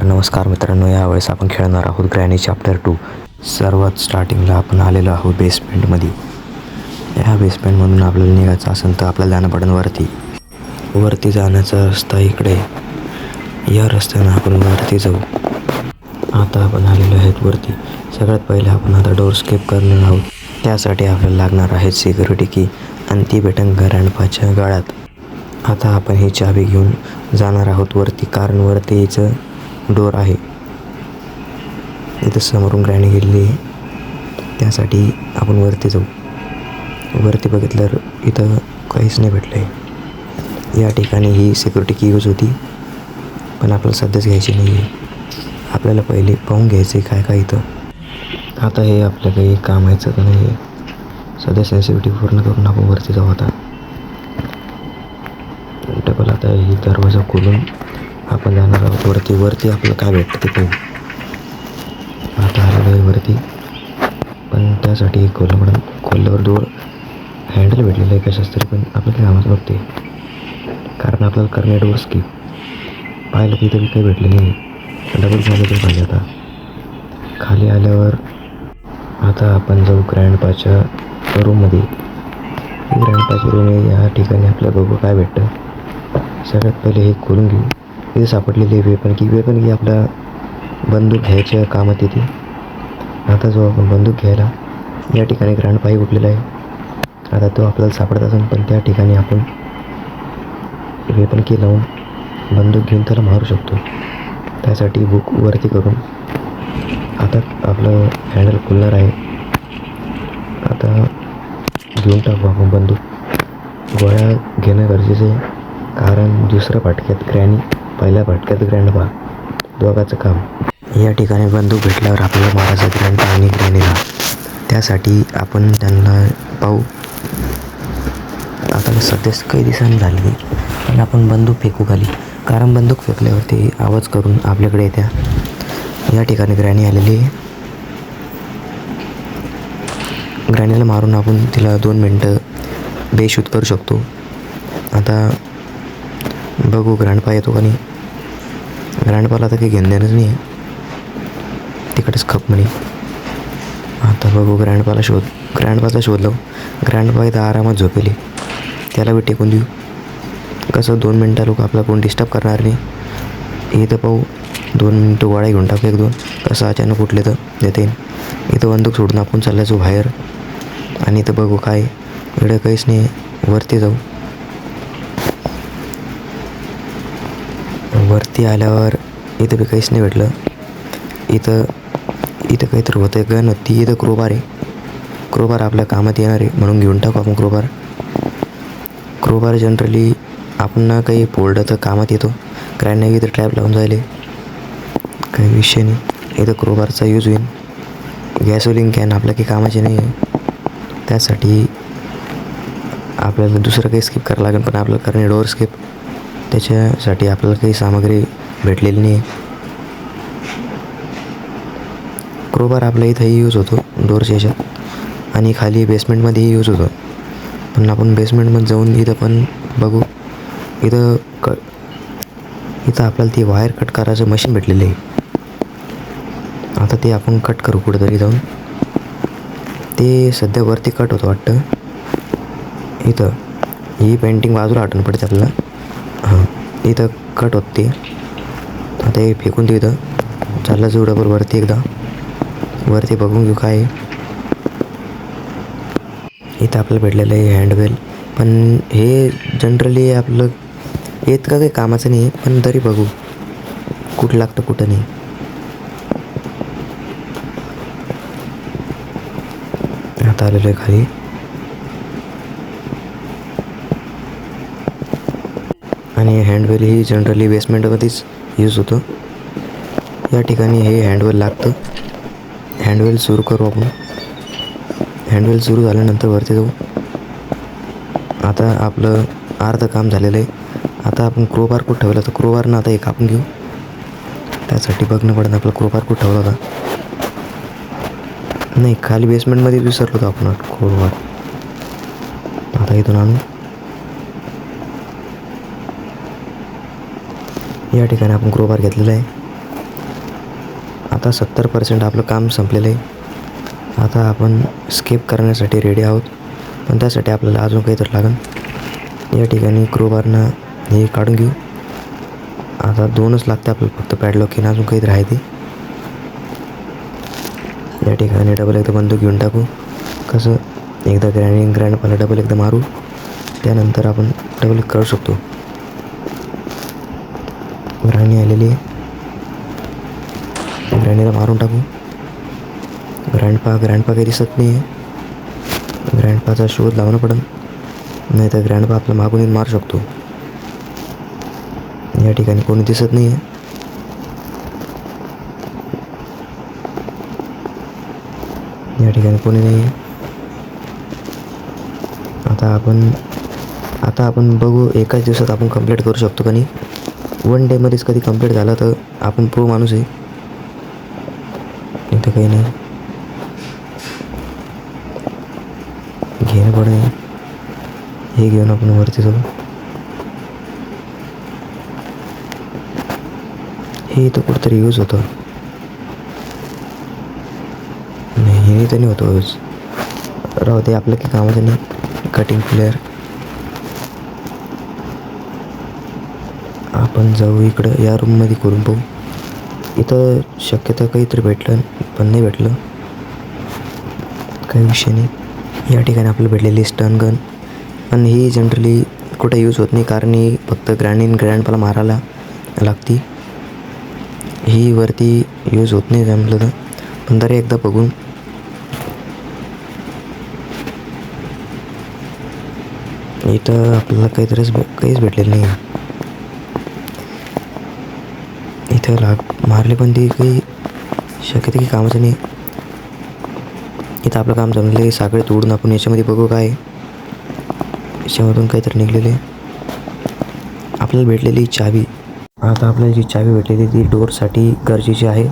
नमस्कार मित्रांनो, यावेळेस आपण खेळणार आहोत ग्रॅनी चॅप्टर 2. सर्वात स्टार्टिंगला आपण आलेलो आहोत बेसमेंटमध्ये. या बेसमेंटमधून आपल्याला निघायचं असेल तर आपल्याला जाणं पडेल वरती जाण्याचा रस्ता इकडे. या रस्त्यानं आपण वरती जाऊ. आता आपण आलेलो आहेत वरती. सगळ्यात पहिले आपण आता डोर स्केप करणार आहोत. त्यासाठी आपल्याला लागणार आहे सिक्युरिटी की, आणि ती भेटेल ग्रँडपाच्या गळ्यात. आता आपण ही चावी घेऊन जाणार आहोत वरती, कारण वरती हिचं डोर आहे. इथं समोरून ग्रॅनी गेलेली आहे, त्यासाठी आपण वरती जाऊ. वरती बघितलं इथं काहीच नाही भेटलं आहे. या ठिकाणी ही सिक्युरिटी की यूज होती, पण आपल्याला सध्याच घ्यायची नाही आहे. आपल्याला पहिले पाहून घ्यायचं आहे काय काय इथं. आता हे आपलं काही कामाचं तर नाही आहे. सध्या सेन्सिटिव्हिटी पूर्ण करून आपण वरती जाऊ. आता डबल आता ही दरवाजा खोलून आपण जाणार आहोत वरती आपल्याला काय भेटतं ते पाहू. आता आलेलं आहे वरती, पण त्यासाठी खोलल्यावर डोर हँडल भेटलेलं आहे कशाच तरी, पण आपल्याला कामाचं बघते, कारण आपल्याला करणे डोर स्किप. पाहिलं तिथं काही भेटले नाही. डबल झालं ते पाहिजे. आता खाली आल्यावर आता आपण जाऊ ग्रँडपाच्या रूममध्ये. ग्रँडपाची रूम आहे. या ठिकाणी आपल्याला बघू काय भेटतं. सगळ्यात पहिले हे खोलून घेऊ. इथे सापडलेली वेपन की आपल्या बंदूक घ्यायच्या कामात येते. आता जो आपण बंदूक घ्यायला या ठिकाणी ग्रँडपा उठलेला आहे. आता तो आपल्याला सापडत असेल, पण त्या ठिकाणी आपण वेपन की लावून बंदूक घेऊन त्याला मारू शकतो. त्यासाठी बुक वरती करून आता आपलं हँडल खुलणार आहे. आता घेऊन टाकू आपण बंदूक. गोळ्या घेणं गरजेचं आहे, कारण दुसऱ्या फाटक्यात ग्रॅनी, पहिल्या फाटक्यात ग्रँडपा, दोघाचं काम. या ठिकाणी बंदूक भेटल्यावर आपल्याला मारायचं ग्रँडपा आणि ग्रॅनीला. त्यासाठी आपण त्यांना पाहू. आता सध्याच काही दिवसांनी झाली, पण आपण बंदूक फेकू खाली, कारण बंदूक फेकल्यावरती आवाज करून आपल्याकडे येत्या. या ठिकाणी ग्रॅनी आलेली आहे. ग्रॅनीला मारून आपण तिला 2 मिनटं बेशूत करू शकतो. आता बघू ग्रँडपा येतो का नाही. ग्रँडपाला तर काही घेणं देणंच नाही आहे, तिकडेच खप म्हणे. आता बघू ग्रँडपाचा शोध लावू. ग्रँडपा इथं आरामात झोपेली, त्याला बी टेकून देऊ. कसं 2 मिनटं लोक आपला कोण डिस्टर्ब करणार नाही. इथं पाहू 2 मिनटं गोळ्या घेऊन टाकू 1-2. कसं अचानक उठले तर देता येईल. इथं बंदूक सोडून आपण चालल्याचो बाहेर. आणि इथं बघू काय इकडं काहीच नाही. वरती जाऊ. वरती आल्यावर इथं बी काहीच नाही भेटलं. इथं काहीतरी होतं. गन होती. इथं क्रोबार आहे. क्रोबार आपल्या कामात येणार आहे, म्हणून घेऊन टाकू आपण क्रोबार जनरली आपण काही फोल्ड तर कामात येतो. ग्रँडने इथं ट्रॅप लावून जायले, काही विषय नाही. इथं क्रोबारचा यूज होईल. गॅसोलिन कॅन आपल्या काही कामाचे नाही आहे, त्यासाठी आपल्याला दुसरं काही स्किप करावं लागेल. पण आपल्याला करणे डोअर स्किप, त्याच्यासाठी आपल्याला काही सामग्री भेटलेली नाही आहे. क्रोबार आपल्या इथंही यूज होतो डोअरच्या ह्याच्यात, आणि खाली बेसमेंटमध्येही यूज होतो. पण आपण बेसमेंटमध्ये जाऊन इथं पण बघू. इथं आपल्याला ती वायर कट करायचं मशीन भेटलेलं आहे. आता ते आपण कट करू कुठंतरी जाऊन. ते सध्या वरती कट होतं वाटतं. इथं ही पेंटिंग बाजूला आठवण पडते आपल्याला. हां, इथं कट होते. आता हे फेकून देऊ. इथं चाललं जाऊ डबल वरती. एकदा वरती बघून घेऊ काय. इथं आपल्याला भेटलेलं आहे हँडवेल, पण हे जनरली आपलं येत का काही कामाचं नाही आहे, पण तरी बघू कुठं लागतं कुठं नाही. आता आलेलं आहे खाली. आणि हँडवेल ही जनरली बेसमेंटमध्येच यूज होतं. या ठिकाणी हे हँडवेल लागतं. हँडवेल सुरू करू आपण. हँडवेल सुरू झाल्यानंतर वरती जाऊ. आता आपलं अर्धं काम झालेलं आहे. आता आपण क्रोबार कुठं ठेवला, तर क्रोबारनं आता एक आपण घेऊ. त्यासाठी बघणं पडेल आपलं क्रोबार कुठं ठेवला होता. नाही, खाली बेसमेंटमध्ये विसरलो होतो आपण क्रोबार. आता इथून आणू. या ठिकाणी आपण क्रोबार घेतलेला आहे. आता 70% आपलं काम संपलेलं आहे. आता आपण स्किप करण्यासाठी रेडी आहोत, पण त्यासाठी आपल्याला अजून काहीतरी लागेल. या ठिकाणी क्रोबारनं हे काढून घेऊ. आता 2च लागते आपल्याला फक्त पॅडलॉक की अजून काहीतरी आहे ते. या ठिकाणी डबल एकदा बंदूक घेऊन टाकू. कसं एकदा ग्रँडपाला डबल एकदा मारू, त्यानंतर आपण डबल करू शकतो. ग्रँडी आलेली आहे, ग्रँडीला मारून टाकू. ग्रँडपा काही दिसत नाही आहे. ग्रँडपाचा शोध लावणं पडेल, नाही तर ग्रँडपा आपला मागून येऊन मारू शकतो. या ठिकाणी कोणी दिसत नाही आहे. या ठिकाणी कोणी नाही आहे. आता आपण बघू एकाच दिवसात आपण कंप्लीट करू शकतो का नाही. 1 डेमध्येच कधी कंप्लीट झाला तर आपण प्रो माणूस आहे. इथं काही नाही, घेणं पडेल. हे घेऊन आपण वरती जाऊ. हे इथं कुठंतरी यूज होतं. नाही, हे तर नाही होतं यूज. राहू ते आपलं की कामाचं नाही. Cutting player. आपण जाऊ इकडं या रूममध्ये करून पाहू. इथं शक्यता काहीतरी भेटलं, पण नाही भेटलं. काही विषय नाही. या ठिकाणी आपल्याला भेटलेली स्टन गन, पण ही जनरली कुठे यूज होत नाही, कारण ही फक्त ग्रँडपाला मारायला लागती. ही वरती यूज होत नाही जमलं तर, पण तरी एकदा बघून. इथं आपल्याला काहीच भेटलेलं नाही. इथं मारले पण ती काही शक्यता की कामाचं नाही. इथं आपलं काम जमलेलं आहे. साखळे तोडून आपण याच्यामध्ये बघू काय याच्यामधून काहीतरी निघलेले. आपल्याला भेटलेली चावी. आता आपल्याला जी चावी भेटलेली ती डोअरसाठी गरजेची आहे.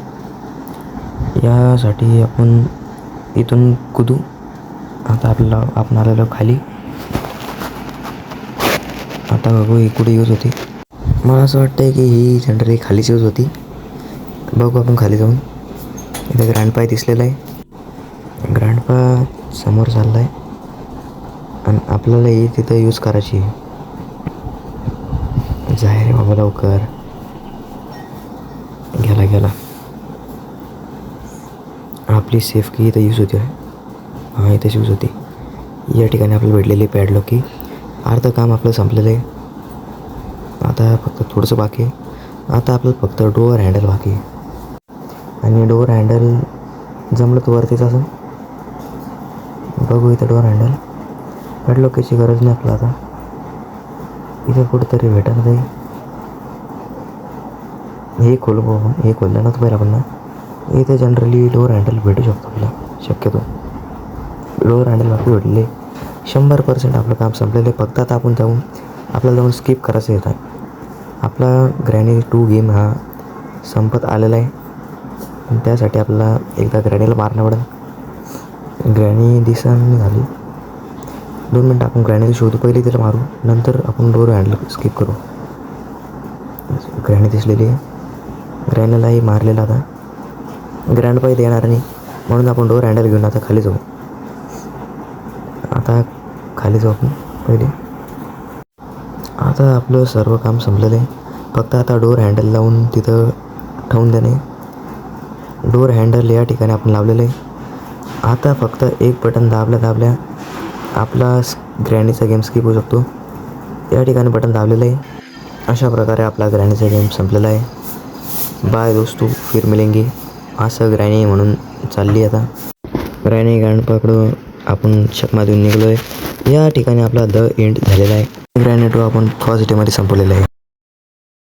यासाठी आपण इथून कुदू. आता आपण आलेलो खाली. आता बघू ही कुठे यूज होती. मला असं वाटतं आहे की ही जनरली खालीच यूज होती. बघू आपण खाली जाऊन. इथे ग्रँडपा दिसलेला आहे. ग्रँडपा समोर चालला आहे आणि आपल्याला ही तिथं यूज करायची आहे. जाय रे बाबा लवकर. गेला. आपली सेफ की इथं यूज होती. हां, इथेच यूज होती. या ठिकाणी आपल्याला भेटलेली पॅडलॉक की. अर्धं काम आपलं संपलेलं आहे. आता फक्त थोडंसं बाकी आहे. आता आपल्याला फक्त डोअर हँडल बाकी आहे. आणि डोअर हँडल जमलं तर वरतीच असं बघू. इथं डोअर हँडल पॅडलॉकची गरज नाही आपल्याला. आता इथं कुठंतरी भेटायला जाईल. हे खोलू बघू. हे खोललं नव्हतं पाहिजे आपण ना. इथं जनरली डोअर हँडल भेटू शकतो आपल्याला शक्यतो. डोअर हँडल बाकी भेटले. 100% आपलं काम संपलेलं आहे. फक्त आता आपण आपल्याला जाऊन स्किप करायचं येतं. आपला ग्रॅनी 2 गेम हा संपत आलेला आहे. त्यासाठी आपल्याला एकदा ग्रॅनीला मारणं पडेल. ग्रॅनी दिसायला झाली. 2 मिनटं आपण ग्रॅनीला शोधू. पहिले त्याला मारू, नंतर आपण डोअर हँडल स्किप करू. ग्रॅनी दिसलेली आहे. ग्रॅनीलाही मारलेला. आता ग्रँडपा इथे येणार नाही, म्हणून आपण डोअर हँडल घेऊन आता खाली जाऊ. आता खाली जाऊ आपण पहिले. आता आपलं सर्व काम संपलेलं आहे. फक्त आता डोअर हँडल लावून तिथं ठेवून देणे. डोअर हँडल या ठिकाणी आपण लावलेलं आहे. आता फक्त एक बटन दाबल्या आपला ग्रॅनीचा गेम स्किप होऊ शकतो. या ठिकाणी बटन दाबलेलं आहे. अशा प्रकारे आपला ग्रॅनीचा गेम संपलेला आहे. बाय दोस्तों, फिर मिलेंगे. असं ग्रॅनी म्हणून चालली. आता ग्रॅनी ग्रँडपाकडं आपण चकमा देऊन निघलो आहे. या ठिकाणी आपला द एंड झालेला आहे. ग्रॅनी 2 आपण फर्स्ट डेमध्ये संपवलेला आहे.